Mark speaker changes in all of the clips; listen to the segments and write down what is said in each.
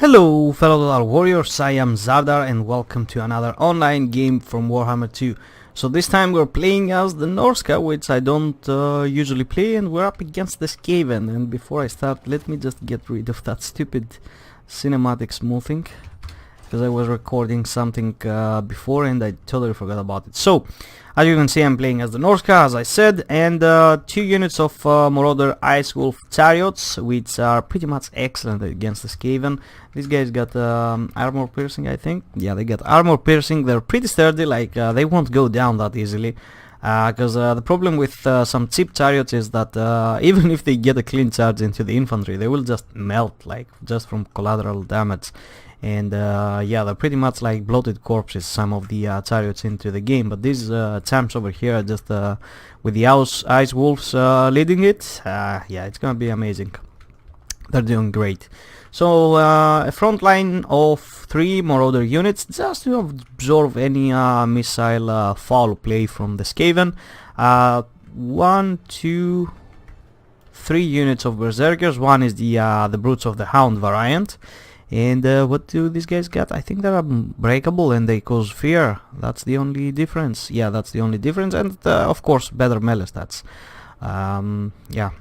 Speaker 1: Hello fellow Total Warriors, I am Zardar and welcome to another online game from Warhammer 2. So this time we're playing as the Norsca, which I don't usually play, and we're up against the Skaven. And before I start, let me just get rid of that stupid cinematic smoothing, because I was recording something before and I totally forgot about it. So, as you can see, I'm playing as the Norsca, as I said, and 2 units of Marauder Ice Wolf Chariots, which are pretty much excellent against the Skaven. These guys got armor piercing, I think. Yeah, they got armor piercing. They're pretty sturdy, like they won't go down that easily. Because the problem with some cheap chariots is that even if they get a clean charge into the infantry, they will just melt, like just from collateral damage. And yeah, they're pretty much like bloated corpses, some of the chariots into the game. But these champs over here are just with the ice wolves leading it. Yeah, it's gonna be amazing. They're doing great. So a front line of 3 Marauder units just to absorb any missile foul play from the Skaven. 1, 2, 3 units of Berserkers. One is the Brutes of the Hound variant. And what do these guys get? I think they're unbreakable and they cause fear. That's the only difference. Yeah, that's the only difference. And of course, better melee stats. Yeah.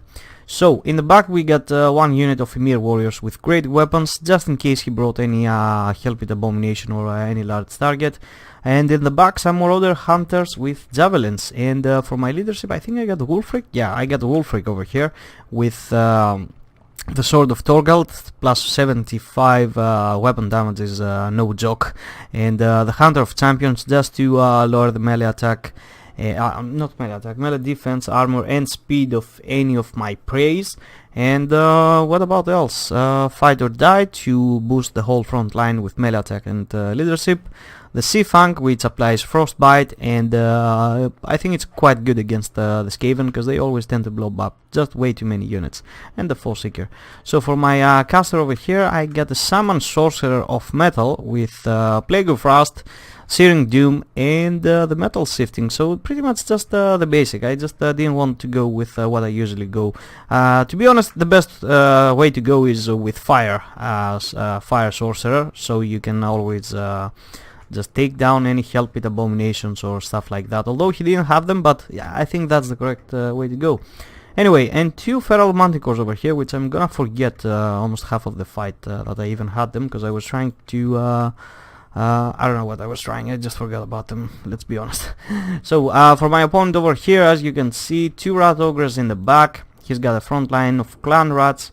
Speaker 1: So, in the back we got 1 unit of Emir warriors with great weapons, just in case he brought any Help It Abomination or any large target. And in the back some Marauder hunters with javelins. And for my leadership, I think I got the Wolfric. Yeah, I got the Wolfric over here with the Sword of Torgald, plus 75 weapon damage is no joke. And the Hunter of Champions, just to lower the melee attack. Not melee attack, melee defense, armor and speed of any of my preys. And what about else? Fight or Die to boost the whole front line with melee attack and leadership. The Sea Fang, which applies Frostbite, and I think it's quite good against the Skaven, because they always tend to blow up just way too many units. And the Forseeker. So for my caster over here, I got the Summon Sorcerer of Metal with Plague of Frost, Searing Doom, and the Metal Sifting. So pretty much just the basic. I just didn't want to go with what I usually go. To be honest, the best way to go is with Fire, Fire Sorcerer, so you can always just take down any Help It Abominations or stuff like that. Although he didn't have them, but yeah, I think that's the correct way to go. Anyway, and 2 Feral Manticores over here, which I'm gonna forget almost half of the fight that I even had them, because I was trying to I don't know what I was trying, I just forgot about them, let's be honest. So for my opponent over here, as you can see, 2 Rat Ogres in the back. He's got a front line of Clan Rats,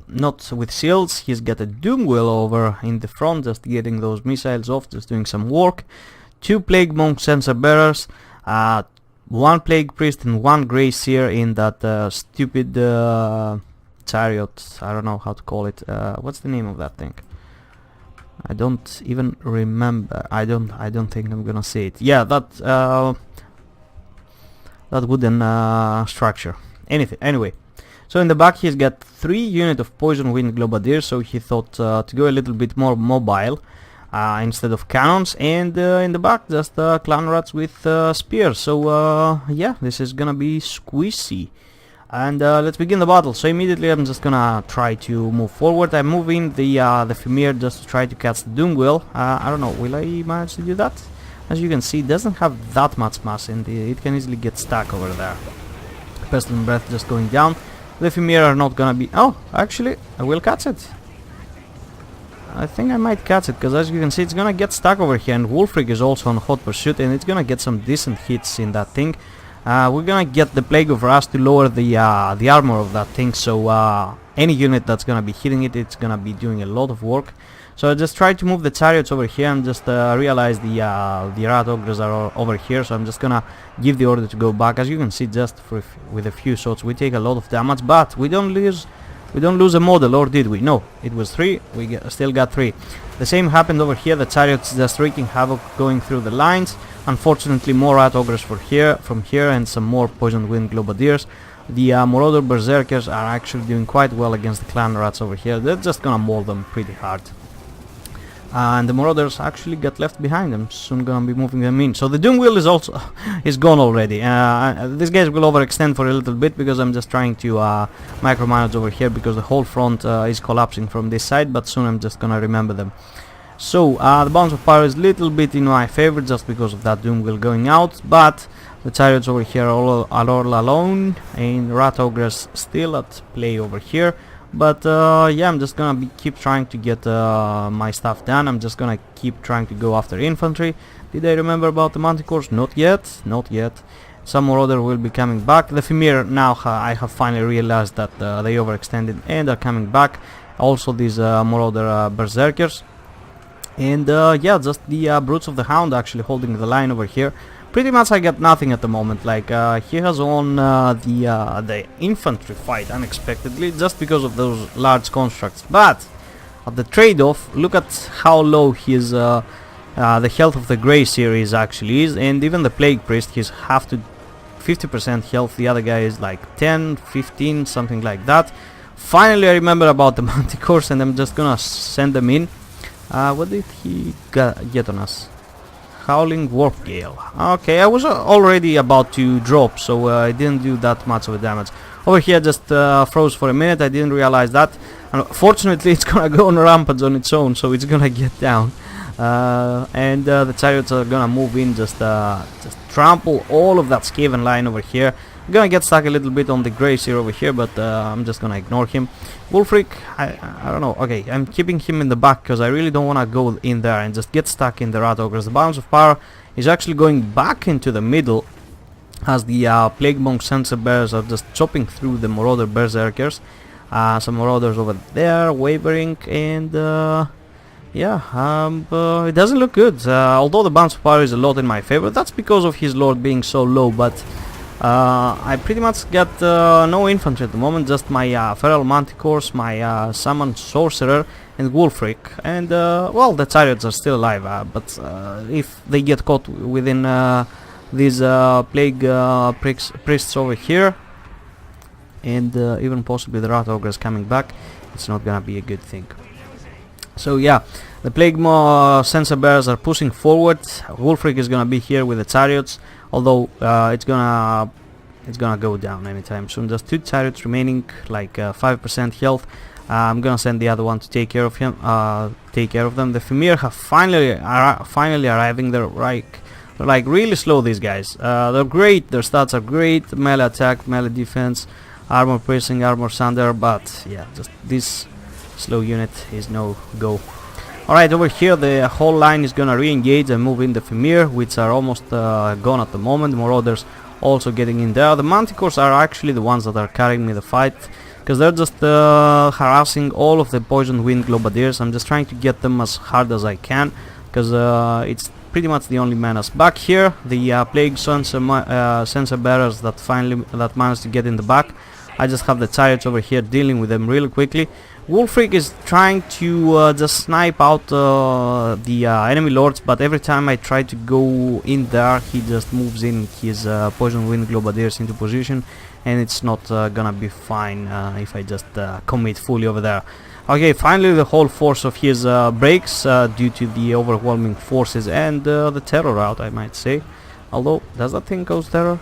Speaker 1: not with shields. He's got a Doom Wheel over in the front, just getting those missiles off, just doing some work. 2 Plague Monk Sensor Bearers, 1 Plague Priest and 1 Grey Seer in that stupid chariot. I don't know how to call it. What's the name of that thing? I don't even remember. I don't think I'm gonna say it. Yeah, that wooden structure. Anyway. So in the back he's got 3 units of Poison Wind Globadiers, so he thought to go a little bit more mobile instead of cannons. And in the back just Clan Rats with spears. So yeah, this is gonna be squeezy. And let's begin the battle. So immediately I'm just gonna try to move forward. I'm moving the Femir just to try to catch the Doom Wheel. I don't know, will I manage to do that? As you can see, it doesn't have that much mass and it can easily get stuck over there. Pestilent Breath just going down. The Femir are not gonna be... Oh, actually, I will catch it. I think I might catch it, because as you can see, it's gonna get stuck over here. And Wolfric is also on hot pursuit, and it's gonna get some decent hits in that thing. We're gonna get the Plague of Rust to lower the armor of that thing, so any unit that's gonna be hitting it, it's gonna be doing a lot of work. So I just tried to move the chariots over here and just realized the Rat Ogres are over here, so I'm just gonna give the order to go back. As you can see, just with a few shots we take a lot of damage, but we don't lose a model, or did we? No, it was 3, we still got 3. The same happened over here, the chariots just wreaking havoc going through the lines. Unfortunately, more Rat Ogres from here, and some more Poison Wind Globadiers. The Marauder Berserkers are actually doing quite well against the Clan Rats over here. They're just gonna maul them pretty hard. and the Marauders actually got left behind. I'm soon gonna be moving them in. So the Doom Wheel is also is gone already. These guys will overextend for a little bit because I'm just trying to micromanage over here because the whole front is collapsing from this side, but soon I'm just gonna remember them. So the Bounce of Power is a little bit in my favor just because of that Doom Wheel going out, but the Chariots over here are all alone, and Rat Ogres still at play over here. But yeah, I'm just gonna keep trying to get my stuff done. I'm just gonna keep trying to go after infantry. Did I remember about the Manticores? Not yet, not yet. Some more other will be coming back. The Fimir now, I have finally realized that they overextended and are coming back. Also these more other Berserkers. And yeah, just the Brutes of the Hound actually holding the line over here. Pretty much I get nothing at the moment. Like he has won the infantry fight unexpectedly just because of those large constructs. But at the trade-off, look at how low his the health of the Grey series actually is, and even the Plague Priest, he's half to 50% health. The other guy is like 10, 15, something like that. Finally, I remember about the Manticores, and I'm just gonna send them in. What did he get on us? Howling Warp Gale. Okay, I was already about to drop, so I didn't do that much of a damage. Over here just froze for a minute, I didn't realize that. Unfortunately, it's gonna go on rampage on its own, so it's gonna get down. And the Chariots are gonna move in, just trample all of that Skaven line over here. I'm gonna get stuck a little bit on the Grace here over here, but I'm just gonna ignore him. Wolfric, I don't know. Okay, I'm keeping him in the back because I really don't want to go in there and just get stuck in the Rat Ogres. The Bounce of Power is actually going back into the middle as the Plague Monk Sensor Bears are just chopping through the Marauder Berserkers. Some Marauders over there wavering, and yeah, it doesn't look good. Although the Bounce of Power is a lot in my favor, that's because of his Lord being so low, but I pretty much got no infantry at the moment, just my Feral Manticores, my Summon Sorcerer, and Wolfric. And well, the Chariots are still alive, but if they get caught within these Plague Priests over here, and even possibly the Rat Ogres coming back, it's not gonna be a good thing. So yeah, the Plague Sensor Bears are pushing forward. Wolfric is gonna be here with the Chariots, although it's gonna go down anytime soon. Just 2 Chariots remaining, like 5% health. I'm gonna send the other one to take care of him. Take care of them. The Fimir have finally arriving. They're like really slow. These guys. They're great. Their stats are great. Melee attack, melee defense, armor piercing, armor sunder. But yeah, just this slow unit is no go. Alright, over here the whole line is gonna re-engage and move in the Fimir, which are almost gone at the moment. Marauders also getting in there. The Manticores are actually the ones that are carrying me the fight, because they're just harassing all of the Poison Wind Globadiers. I'm just trying to get them as hard as I can, because it's pretty much the only menace. Back here, the Plague Sensor Bearers that managed to get in the back. I just have the Chariots over here dealing with them really quickly. Wolfric is trying to just snipe out the enemy lords, but every time I try to go in there, he just moves in his Poison Wind Globadiers into position, and it's not gonna be fine if I just commit fully over there. Okay, finally the whole force of his breaks due to the overwhelming forces and the terror route, I might say. Although, does that thing cause terror?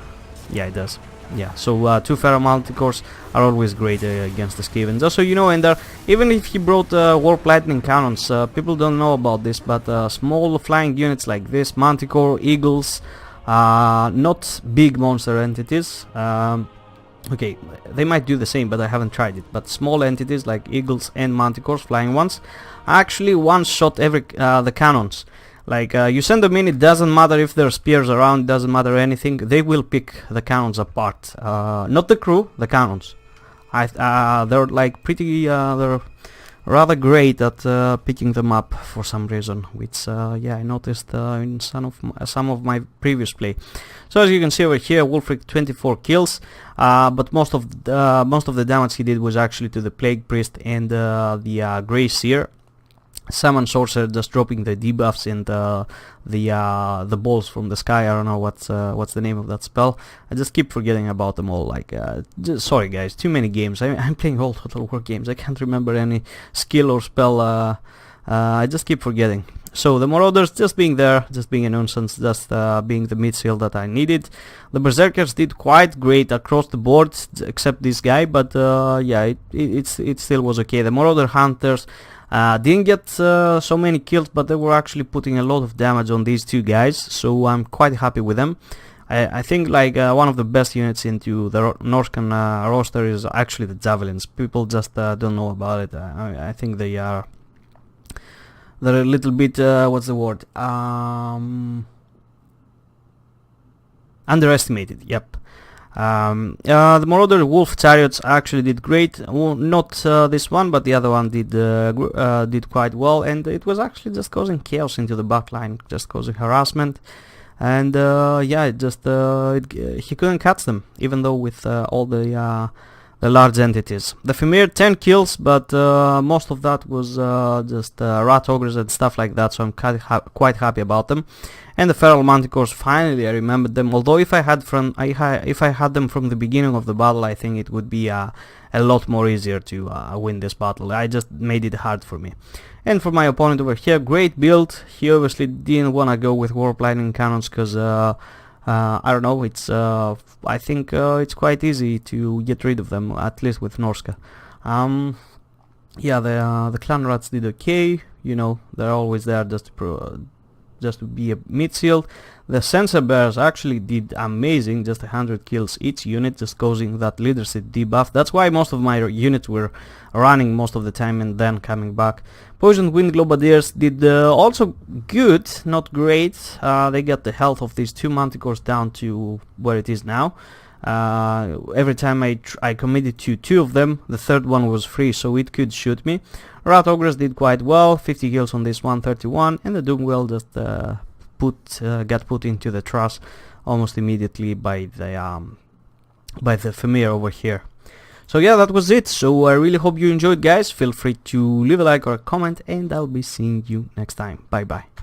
Speaker 1: Yeah, it does. Yeah, so 2 Feral Manticores are always great against the Skavens. Also, you know, and even if he brought Warp Lightning Cannons, people don't know about this, but small flying units like this, Manticore, Eagles, not big monster entities. Okay, they might do the same, but I haven't tried it. But small entities like Eagles and Manticores, flying ones, actually one-shot the cannons. Like, you send them in, it doesn't matter if there are spears around, doesn't matter anything, they will pick the cannons apart. Not the crew, the cannons. They're like pretty, they're rather great at picking them up for some reason, which, yeah, I noticed in some of my previous play. So as you can see over here, Wolfric 24 kills, but most of the damage he did was actually to the Plague Priest and the Grey Seer. Summon Sorcerer just dropping the debuffs and the balls from the sky. I don't know what's the name of that spell. I just keep forgetting about them all. Like, sorry guys, too many games. I'm playing all Total War games. I can't remember any skill or spell I just keep forgetting. So the Marauders just being there, just being a nuisance, just being the mid-seal that I needed. The Berserkers did quite great across the board, except this guy, but yeah, it still was okay. The Marauder Hunters didn't get so many kills, but they were actually putting a lot of damage on these two guys, so I'm quite happy with them. I think like one of the best units into the Norscan roster is actually the Javelins. People just don't know about it. I think they're a little bit, what's the word? Underestimated, yep. The Marauder Wolf Chariots actually did great. Well, not this one, but the other one did quite well, and it was actually just causing chaos into the backline, just causing harassment. And yeah, he couldn't catch them, even though with all the large entities. The Femir 10 kills, but most of that was just rat ogres and stuff like that, so I'm quite happy about them. And the Feral Manticores, finally I remembered them, although if I had them from the beginning of the battle, I think it would be a lot more easier to win this battle. I just made it hard for me. And for my opponent over here, great build. He obviously didn't want to go with Warp Lightning Cannons because I don't know, I think it's quite easy to get rid of them, at least with Norsca. Yeah, the Clan Rats did okay, you know, they're always there just to be a mid-shield. The Sensor Bears actually did amazing, just 100 kills each unit, just causing that leadership debuff. That's why most of my units were running most of the time and then coming back. Poisoned Wind Globadiers did also good, not great. They got the health of these two Manticores down to where it is now. Every time I committed to two of them, the third one was free, so it could shoot me. Rat Ogres did quite well, 50 kills on this one, 31, and the Doomwell just got put into the trash almost immediately by the Femir over here. So yeah, that was it. So I really hope you enjoyed, guys. Feel free to leave a like or a comment, and I'll be seeing you next time. Bye bye.